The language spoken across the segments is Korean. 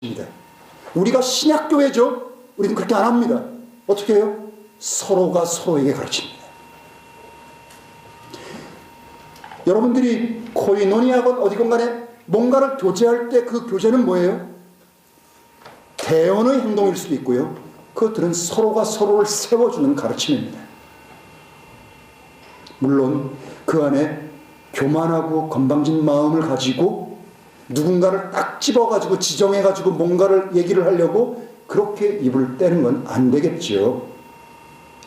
입니다. 우리가 신약교회죠. 우리는 그렇게 안 합니다. 어떻게 해요? 서로가 서로에게 가르칩니다. 여러분들이 코이노니아건 어디건 간에 뭔가를 교제할 때 그 교제는 뭐예요? 대언의 행동일 수도 있고요. 그것들은 서로가 서로를 세워주는 가르침입니다. 물론 그 안에 교만하고 건방진 마음을 가지고 누군가를 딱 집어가지고 지정해가지고 뭔가를 얘기를 하려고 그렇게 입을 떼는 건 안 되겠지요.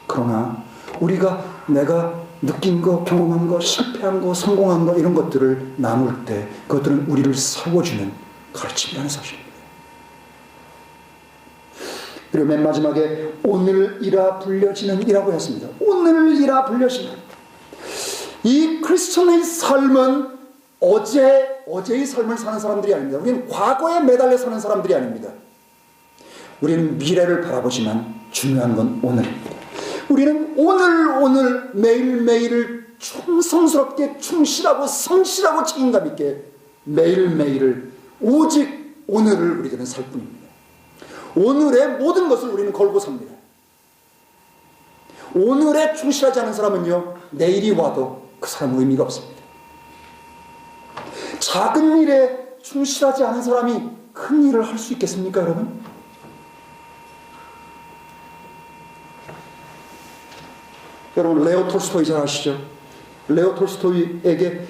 그러나 우리가 내가 느낀 거, 경험한 거, 실패한 거, 성공한 거 이런 것들을 나눌 때 그것들은 우리를 세워주는 가르침이라는 사실입니다. 그리고 맨 마지막에 오늘이라 불려지는 이라고 했습니다. 오늘이라 불려지는. 이 크리스천의 삶은 어제의 삶을 사는 사람들이 아닙니다. 우리는 과거에 매달려 사는 사람들이 아닙니다. 우리는 미래를 바라보지만 중요한 건 오늘입니다. 우리는 오늘 매일매일을 충성스럽게 충실하고 성실하고 책임감 있게 매일매일을 오직 오늘을 우리들은 살 뿐입니다. 오늘의 모든 것을 우리는 걸고 삽니다. 오늘에 충실하지 않은 사람은요, 내일이 와도 그 사람은 의미가 없습니다. 작은 일에 충실하지 않은 사람이 큰 일을 할 수 있겠습니까, 여러분? 여러분, 레오 톨스토이 잘 아시죠? 레오 톨스토이에게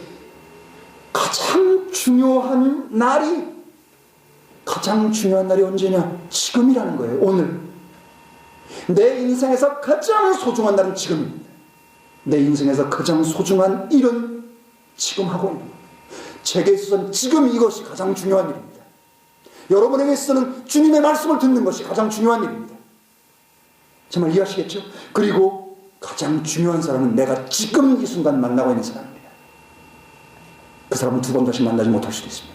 가장 중요한 날이 언제냐? 지금이라는 거예요. 오늘. 내 인생에서 가장 소중한 날은 지금입니다. 내 인생에서 가장 소중한 일은 지금 하고 있는 겁니다. 제게 있어서는 지금 이것이 가장 중요한 일입니다. 여러분에게 있어서는 주님의 말씀을 듣는 것이 가장 중요한 일입니다. 정말 이해하시겠죠? 그리고 가장 중요한 사람은 내가 지금 이 순간 만나고 있는 사람입니다. 그 사람은 두 번 다시 만나지 못할 수도 있습니다.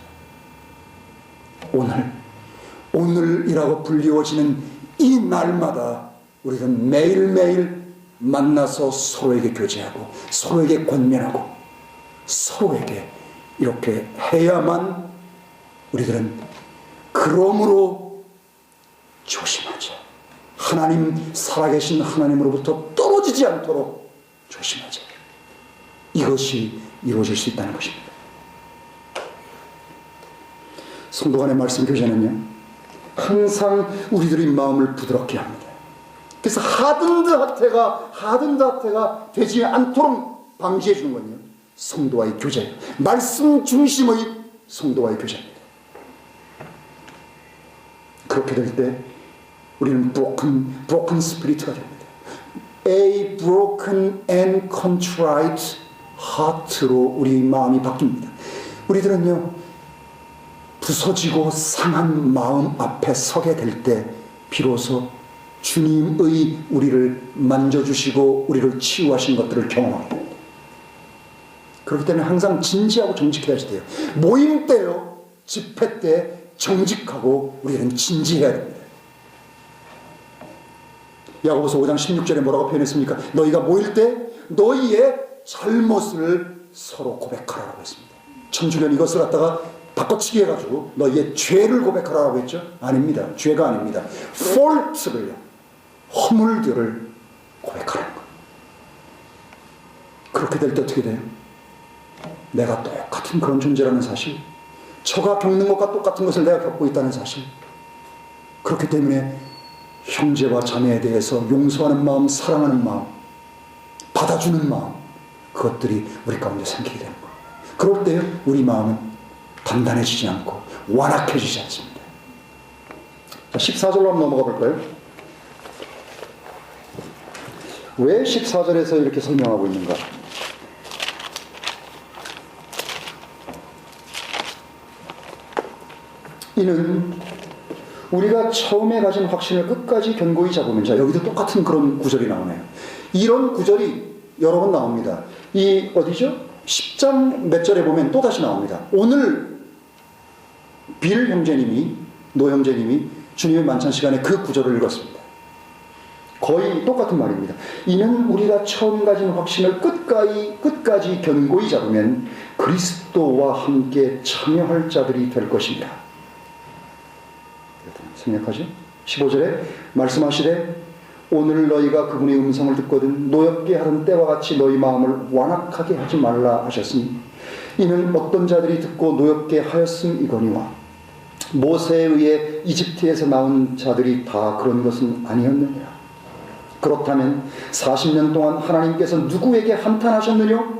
오늘이라고 불리워지는 이 날마다 우리는 매일매일 만나서 서로에게 교제하고 서로에게 권면하고 서로에게 이렇게 해야만 우리들은 그러므로 조심하자. 하나님, 살아계신 하나님으로부터 떨어지지 않도록 조심하자. 이것이 이루어질 수 있다는 것입니다. 성도 간의 말씀 교제는요, 항상 우리들의 마음을 부드럽게 합니다. 그래서 하든드 하태가 되지 않도록 방지해 주는 건요, 성도와의 교제, 말씀 중심의 성도와의 교제입니다. 그렇게 될 때 우리는 broken spirit가 됩니다. A broken and contrite heart로 우리 마음이 바뀝니다. 우리들은요, 부서지고 상한 마음 앞에 서게 될 때 비로소 주님의 우리를 만져주시고 우리를 치유하신 것들을 경험합니다. 그렇기 때문에 항상 진지하고 정직해야 돼요. 모임 때요, 집회 때 정직하고 우리는 진지해야 됩니다. 야고보서 5장 16절에 뭐라고 표현했습니까? 너희가 모일 때 너희의 잘못을 서로 고백하라고 했습니다. 천주교는 이것을 갖다가 바꿔치기 해가지고 너희의 죄를 고백하라고 했죠? 아닙니다. 죄가 아닙니다. fault를요, 허물들을 고백하라는 거예요. 그렇게 될 때 어떻게 돼요? 내가 똑같은 그런 존재라는 사실, 저가 겪는 것과 똑같은 것을 내가 겪고 있다는 사실, 그렇기 때문에 형제와 자매에 대해서 용서하는 마음, 사랑하는 마음, 받아주는 마음, 그것들이 우리 가운데 생기게 되는 거예요. 그럴 때 우리 마음은 단단해지지 않고 완악해지지 않습니다. 자, 14절로 한번 넘어가 볼까요? 왜 14절에서 이렇게 설명하고 있는가? 이는 우리가 처음에 가진 확신을 끝까지 견고히 잡으면, 자, 여기도 똑같은 그런 구절이 나오네요. 이런 구절이 여러 번 나옵니다. 이 어디죠? 10장 몇 절에 보면 또 다시 나옵니다. 오늘 빌 형제님이, 노 형제님이 주님의 만찬 시간에 그 구절을 읽었습니다. 거의 똑같은 말입니다. 이는 우리가 처음 가진 확신을 끝까지 견고히 잡으면 그리스도와 함께 참여할 자들이 될 것입니다. 생략하죠. 15절에 말씀하시되 오늘 너희가 그분의 음성을 듣거든 노엽게 하던 때와 같이 너희 마음을 완악하게 하지 말라 하셨으니 이는 어떤 자들이 듣고 노엽게 하였음이거니와 모세에 의해 이집트에서 나온 자들이 다 그런 것은 아니었느니라. 그렇다면 40년 동안 하나님께서 누구에게 한탄하셨느냐?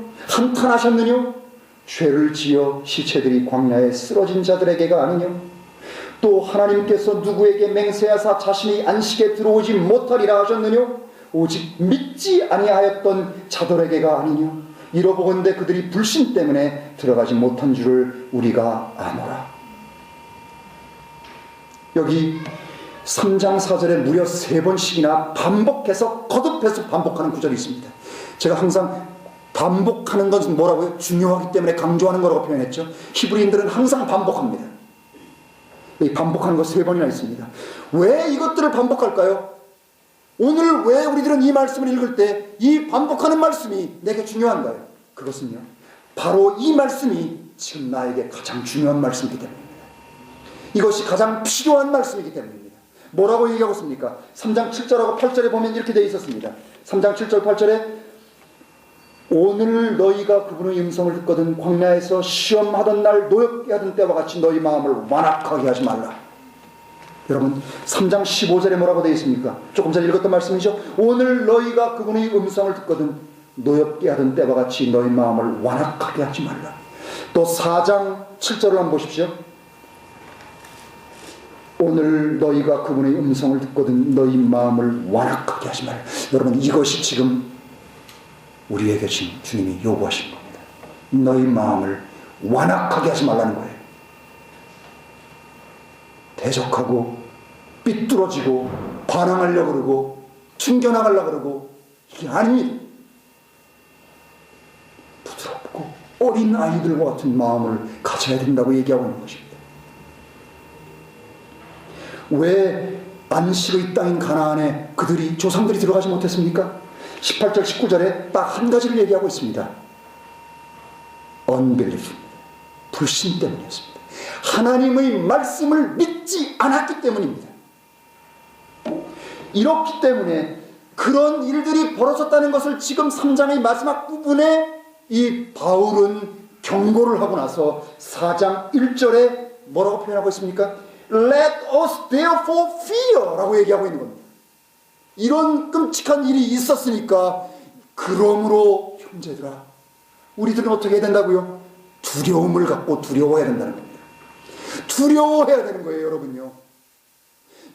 죄를 지어 시체들이 광야에 쓰러진 자들에게가 아니냐? 또 하나님께서 누구에게 맹세하사 자신이 안식에 들어오지 못하리라 하셨느냐? 오직 믿지 아니하였던 자들에게가 아니냐? 이러보건대 그들이 불신 때문에 들어가지 못한 줄을 우리가 아노라. 여기 3장 4절에 무려 3번씩이나 반복해서 거듭해서 반복하는 구절이 있습니다. 제가 항상 반복하는 것은 뭐라고요? 중요하기 때문에 강조하는 거라고 표현했죠. 히브리인들은 항상 반복합니다. 이 반복하는 거 3번이나 있습니다. 왜 이것들을 반복할까요? 오늘 왜 우리들은 이 말씀을 읽을 때 이 반복하는 말씀이 내게 중요한가요? 그것은요, 바로 이 말씀이 지금 나에게 가장 중요한 말씀이기 때문입니다. 이것이 가장 필요한 말씀이기 때문입니다. 뭐라고 얘기하고 있습니까? 3장 7절하고 8절에 보면 이렇게 되어 있었습니다. 3장 7절 8절에 오늘 너희가 그분의 음성을 듣거든 광야에서 시험하던 날 노엽게 하던 때와 같이 너희 마음을 완악하게 하지 말라. 여러분 3장 15절에 뭐라고 되어 있습니까? 조금 전에 읽었던 말씀이죠. 오늘 너희가 그분의 음성을 듣거든 노엽게 하던 때와 같이 너희 마음을 완악하게 하지 말라. 또 4장 7절을 한번 보십시오. 오늘 너희가 그분의 음성을 듣거든 너희 마음을 완악하게 하지 말라. 여러분 이것이 지금 우리에게 주님이 요구하신 겁니다. 너희 마음을 완악하게 하지 말라는 거예요. 대적하고 삐뚤어지고 반항하려고 그러고 튕겨나가려고 그러고 이게 아닙니다. 부드럽고 어린 아이들과 같은 마음을 가져야 된다고 얘기하고 있는 것입니다. 왜 안식의 땅인 가나안에 조상들이 들어가지 못했습니까? 18절 19절에 딱 한 가지를 얘기하고 있습니다. unbelief, 불신 때문이었습니다. 하나님의 말씀을 믿지 않았기 때문입니다. 이렇기 때문에 그런 일들이 벌어졌다는 것을 지금 3장의 마지막 부분에 이 바울은 경고를 하고 나서 4장 1절에 뭐라고 표현하고 있습니까? Let us therefore fear 라고 얘기하고 있는 겁니다. 이런 끔찍한 일이 있었으니까 그러므로 형제들아 우리들은 어떻게 해야 된다고요? 두려움을 갖고 두려워해야 된다는 겁니다. 두려워해야 되는 거예요. 여러분요,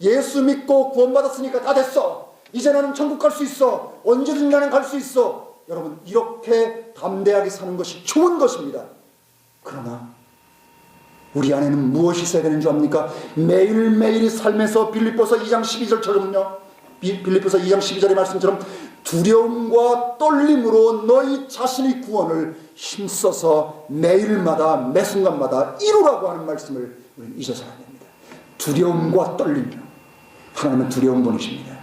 예수 믿고 구원받았으니까 다 됐어, 이제 나는 천국 갈 수 있어, 언제든 나는 갈 수 있어. 여러분 이렇게 담대하게 사는 것이 좋은 것입니다. 그러나 우리 안에는 무엇이 있어야 되는 줄 압니까? 매일매일 삶에서 빌립보서 2장 12절처럼요, 빌립보서 2장 12절의 말씀처럼 두려움과 떨림으로 너희 자신의 구원을 힘써서 매일마다 매순간마다 이루라고 하는 말씀을 우리는 잊어서는 안 됩니다. 두려움과 떨림이요, 하나님은 두려운 분이십니다.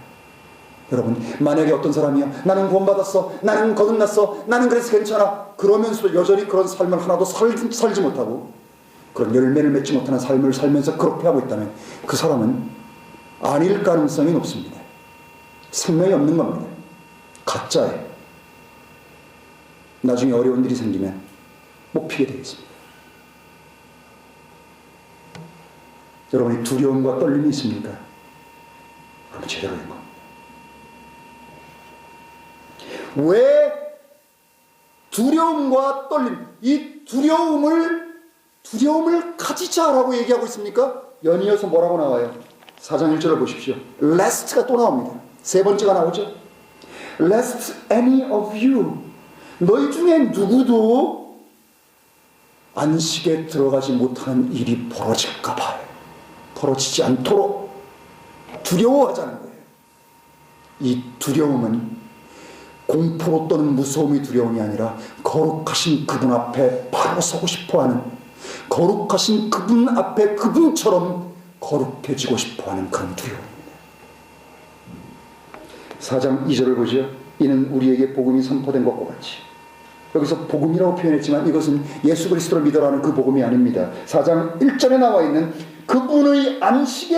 여러분 만약에 어떤 사람이요, 나는 구원받았어, 나는 거듭났어, 나는 그래서 괜찮아, 그러면서도 여전히 그런 삶을 하나도 살지 못하고 그런 열매를 맺지 못하는 삶을 살면서 그렇게 하고 있다면 그 사람은 아닐 가능성이 높습니다. 생명이 없는 겁니다. 가짜예요. 나중에 어려운 일이 생기면 뽑히게 되겠습니다. 여러분이 두려움과 떨림이 있습니까? 그럼 제대로 된 겁니다. 왜 두려움과 떨림, 이 두려움을 가지자라고 얘기하고 있습니까? 연이어서 뭐라고 나와요? 4장 1절을 보십시오. Lest가 또 나옵니다. 3번째가 나오죠. Lest any of you, 너희 중에 누구도 안식에 들어가지 못하는 일이 벌어질까 봐요. 벌어지지 않도록 두려워하자는 거예요. 이 두려움은 공포로 또는 무서움이 두려움이 아니라 거룩하신 그분 앞에 바로 서고 싶어하는, 거룩하신 그분 앞에 그분처럼 거룩해지고 싶어하는 그런 두려움입니다. 4장 2절을 보죠. 이는 우리에게 복음이 선포된 것과 같이, 여기서 복음이라고 표현했지만 이것은 예수 그리스도를 믿으라는 그 복음이 아닙니다. 4장 1절에 나와 있는 그분의 안식에